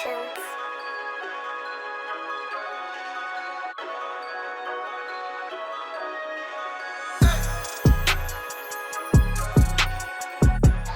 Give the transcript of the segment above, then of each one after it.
Productions.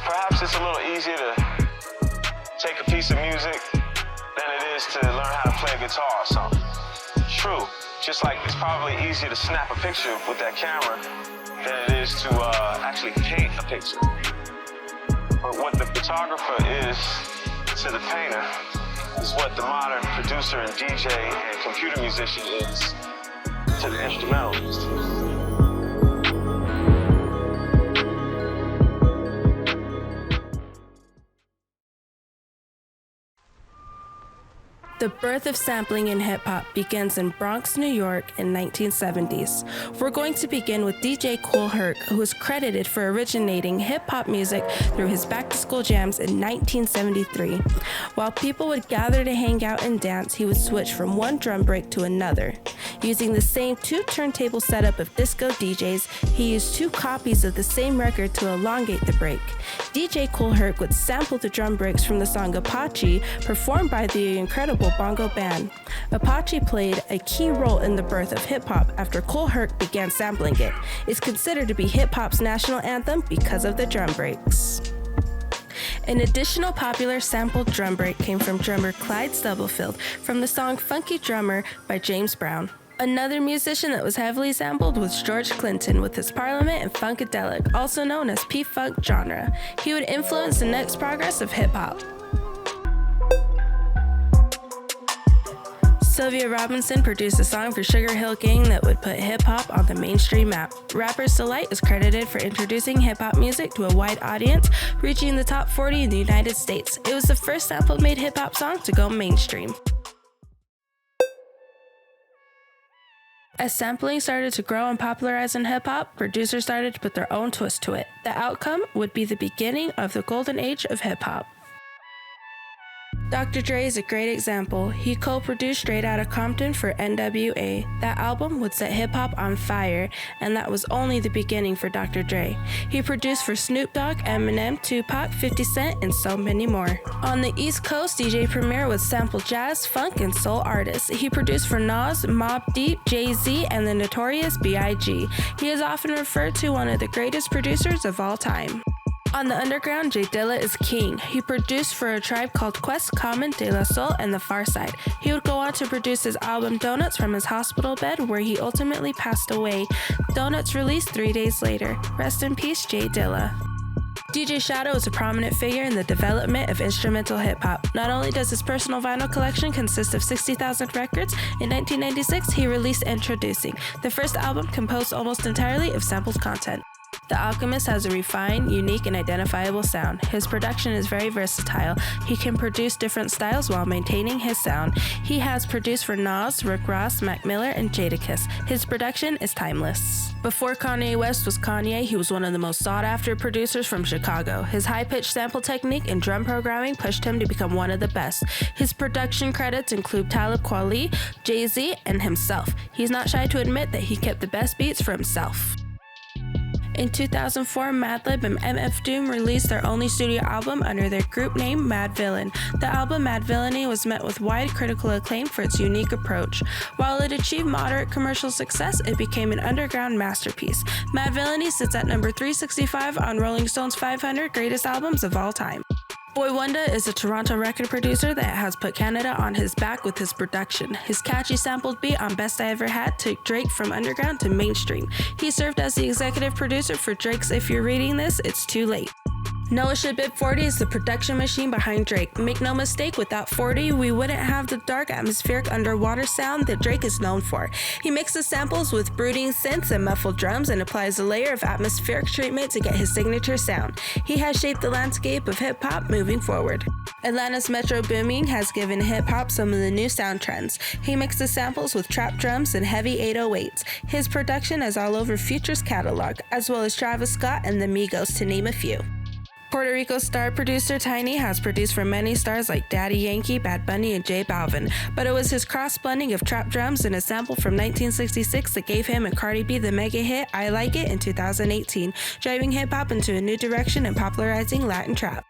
Perhaps it's a little easier to take a piece of music than it is to learn how to play a guitar or something. True, just like it's probably easier to snap a picture with that camera than it is to actually paint a picture. But what the photographer is to the painter is what the modern producer and DJ and computer musician is to the instrumentalist. The birth of sampling in hip-hop begins in Bronx, New York in 1970s. We're going to begin with DJ Kool Herc, who is credited for originating hip-hop music through his back-to-school jams in 1973. While people would gather to hang out and dance, he would switch from one drum break to another. Using the same two-turntable setup of disco DJs, he used two copies of the same record to elongate the break. DJ Kool Herc would sample the drum breaks from the song Apache, performed by the incredible Bongo Band. Apache played a key role in the birth of hip-hop after Kool Herc began sampling it. It's considered to be hip-hop's national anthem because of the drum breaks. An additional popular sampled drum break came from drummer Clyde Stubblefield from the song Funky Drummer by James Brown. Another musician that was heavily sampled was George Clinton with his Parliament and Funkadelic, also known as P-Funk genre. He would influence the next progress of hip-hop. Sylvia Robinson produced a song for Sugar Hill Gang that would put hip-hop on the mainstream map. Rapper's Delight is credited for introducing hip-hop music to a wide audience, reaching the top 40 in the United States. It was the first sample-made hip-hop song to go mainstream. As sampling started to grow and popularize in hip-hop, producers started to put their own twist to it. The outcome would be the beginning of the golden age of hip-hop. Dr. Dre is a great example. He co-produced Straight Outta Compton for NWA. That album would set hip-hop on fire, and that was only the beginning for Dr. Dre. He produced for Snoop Dogg, Eminem, Tupac, 50 Cent, and so many more. On the East Coast, DJ Premier would sample jazz, funk, and soul artists. He produced for Nas, Mobb Deep, Jay-Z, and the Notorious B.I.G. He is often referred to one of the greatest producers of all time. On the underground, Jay Dilla is king. He produced for A Tribe Called Quest, Common, De La Soul, and The Pharcyde. He would go on to produce his album Donuts from his hospital bed, where he ultimately passed away. Donuts released 3 days later. Rest in peace, Jay Dilla. DJ Shadow is a prominent figure in the development of instrumental hip-hop. Not only does his personal vinyl collection consist of 60,000 records, in 1996 he released Introducing, the first album composed almost entirely of sampled content. The Alchemist has a refined, unique, and identifiable sound. His production is very versatile. He can produce different styles while maintaining his sound. He has produced for Nas, Rick Ross, Mac Miller, and Jadakiss. His production is timeless. Before Kanye West was Kanye, he was one of the most sought-after producers from Chicago. His high-pitched sample technique and drum programming pushed him to become one of the best. His production credits include Talib Kweli, Jay-Z, and himself. He's not shy to admit that he kept the best beats for himself. In 2004, Madlib and MF Doom released their only studio album under their group name Madvillain. The album Madvillainy was met with wide critical acclaim for its unique approach. While it achieved moderate commercial success, it became an underground masterpiece. Madvillainy sits at number 365 on Rolling Stone's 500 Greatest Albums of All Time. Boy Wonder is a Toronto record producer that has put Canada on his back with his production. His catchy sampled beat on Best I Ever Had took Drake from underground to mainstream. He served as the executive producer for Drake's If You're Reading This, It's Too Late. Noah Shabib 40 is the production machine behind Drake. Make no mistake, without 40, we wouldn't have the dark, atmospheric underwater sound that Drake is known for. He mixes samples with brooding synths and muffled drums and applies a layer of atmospheric treatment to get his signature sound. He has shaped the landscape of hip-hop moving forward. Atlanta's Metro Boomin has given hip-hop some of the new sound trends. He mixes samples with trap drums and heavy 808s. His production is all over Future's catalog, as well as Travis Scott and the Migos, to name a few. Puerto Rico star producer Tiny has produced for many stars like Daddy Yankee, Bad Bunny, and J Balvin, but it was his cross-blending of trap drums and a sample from 1966 that gave him and Cardi B the mega hit I Like It in 2018, driving hip-hop into a new direction and popularizing Latin trap.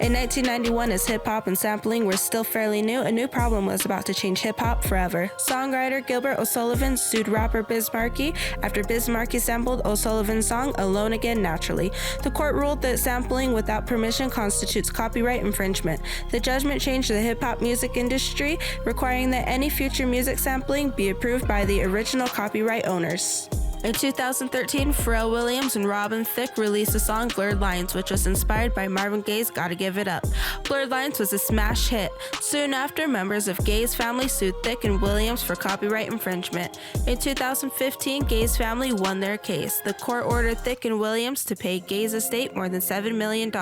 In 1991, as hip-hop and sampling were still fairly new, a new problem was about to change hip-hop forever. Songwriter Gilbert O'Sullivan sued rapper Biz Markie after Biz Markie sampled O'Sullivan's song Alone Again Naturally. The court ruled that sampling without permission constitutes copyright infringement. The judgment changed the hip-hop music industry, requiring that any future music sampling be approved by the original copyright owners. In 2013, Pharrell Williams and Robin Thicke released a song, Blurred Lines, which was inspired by Marvin Gaye's Gotta Give It Up. Blurred Lines was a smash hit. Soon after, members of Gaye's family sued Thicke and Williams for copyright infringement. In 2015, Gaye's family won their case. The court ordered Thicke and Williams to pay Gaye's estate more than $7 million,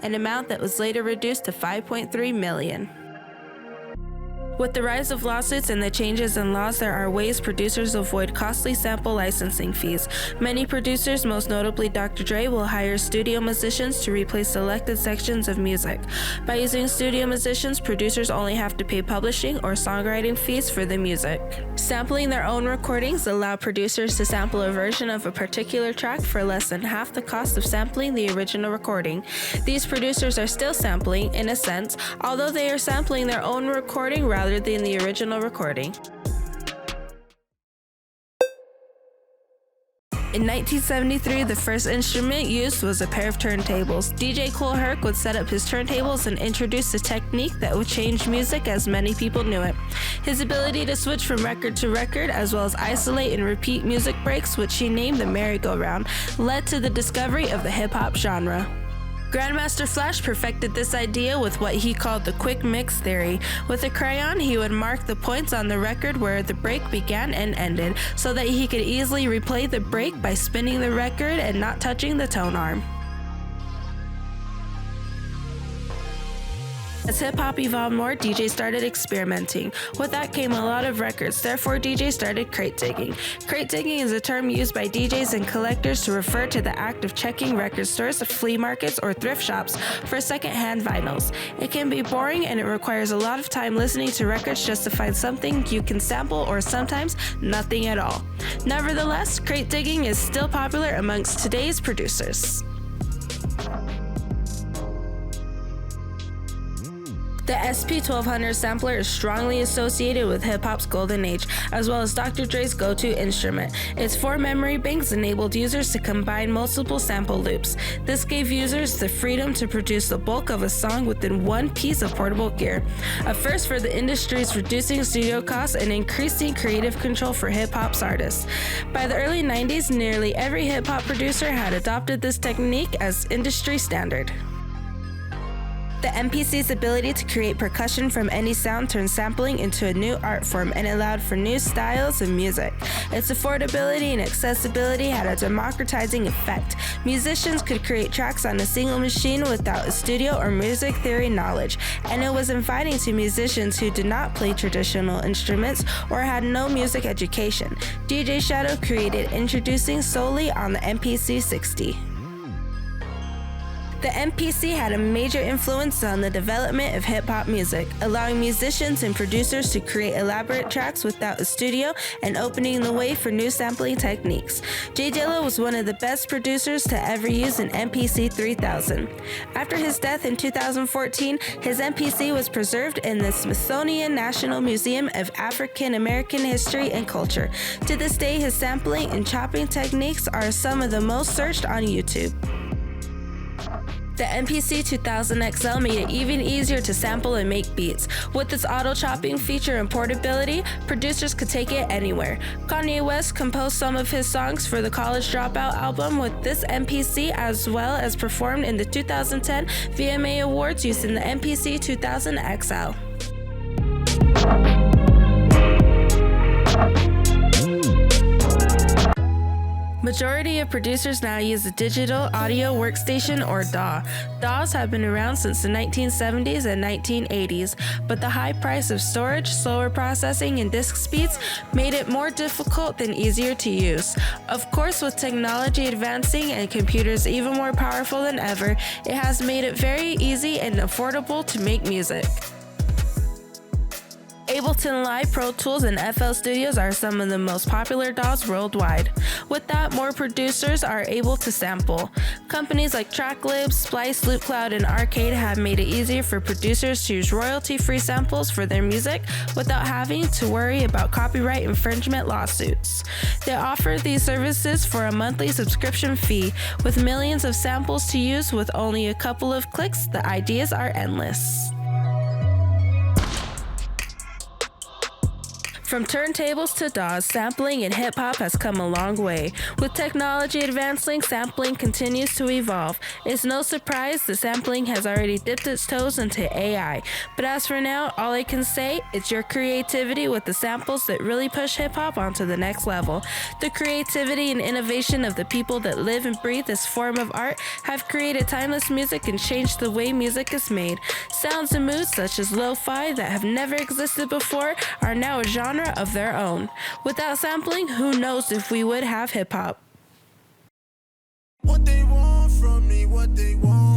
an amount that was later reduced to $5.3 million. With the rise of lawsuits and the changes in laws, there are ways producers avoid costly sample licensing fees. Many producers, most notably Dr. Dre, will hire studio musicians to replace selected sections of music. By using studio musicians, producers only have to pay publishing or songwriting fees for the music. Sampling their own recordings allow producers to sample a version of a particular track for less than half the cost of sampling the original recording. These producers are still sampling, in a sense, although they are sampling their own recording rather than the original recording. In 1973, the first instrument used was a pair of turntables. DJ Kool Herc would set up his turntables and introduce a technique that would change music as many people knew it. His ability to switch from record to record, as well as isolate and repeat music breaks, which he named the merry-go-round, led to the discovery of the hip-hop genre. Grandmaster Flash perfected this idea with what he called the quick mix theory. With a crayon, he would mark the points on the record where the break began and ended, so that he could easily replay the break by spinning the record and not touching the tone arm. As hip-hop evolved more, DJs started experimenting. With that came a lot of records, therefore DJs started crate digging. Crate digging is a term used by DJs and collectors to refer to the act of checking record stores, flea markets, or thrift shops for second-hand vinyls. It can be boring and it requires a lot of time listening to records just to find something you can sample or sometimes nothing at all. Nevertheless, crate digging is still popular amongst today's producers. The SP1200 sampler is strongly associated with hip-hop's golden age, as well as Dr. Dre's go-to instrument. Its 4 memory banks enabled users to combine multiple sample loops. This gave users the freedom to produce the bulk of a song within one piece of portable gear. A first for the industry's reducing studio costs and increasing creative control for hip-hop's artists. By the early 90s, nearly every hip-hop producer had adopted this technique as industry standard. The MPC's ability to create percussion from any sound turned sampling into a new art form and allowed for new styles of music. Its affordability and accessibility had a democratizing effect. Musicians could create tracks on a single machine without a studio or music theory knowledge, and it was inviting to musicians who did not play traditional instruments or had no music education. DJ Shadow created Introducing solely on the MPC 60. The MPC had a major influence on the development of hip-hop music, allowing musicians and producers to create elaborate tracks without a studio and opening the way for new sampling techniques. J Dilla was one of the best producers to ever use an MPC 3000. After his death in 2014, his MPC was preserved in the Smithsonian National Museum of African American History and Culture. To this day, his sampling and chopping techniques are some of the most searched on YouTube. The MPC 2000 XL made it even easier to sample and make beats. With its auto-chopping feature and portability, producers could take it anywhere. Kanye West composed some of his songs for the College Dropout album with this MPC, as well as performed in the 2010 VMA Awards using the MPC 2000 XL. Majority of producers now use a digital audio workstation or DAW. DAWs have been around since the 1970s and 1980s, but the high price of storage, slower processing, and disk speeds made it more difficult than easier to use. Of course, with technology advancing and computers even more powerful than ever, it has made it very easy and affordable to make music. Ableton Live, Pro Tools, and FL Studios are some of the most popular DAWs worldwide. With that, more producers are able to sample. Companies like TrackLib, Splice, LoopCloud, and Arcade have made it easier for producers to use royalty-free samples for their music without having to worry about copyright infringement lawsuits. They offer these services for a monthly subscription fee. With millions of samples to use with only a couple of clicks, the ideas are endless. From turntables to DAWs, sampling in hip-hop has come a long way. With technology advancing, sampling continues to evolve. It's no surprise that sampling has already dipped its toes into AI. But as for now, all I can say is your creativity with the samples that really push hip-hop onto the next level. The creativity and innovation of the people that live and breathe this form of art have created timeless music and changed the way music is made. Sounds and moods such as lo-fi that have never existed before are now a genre of their own. Without sampling, who knows if we would have hip-hop. What they want from me, what they want.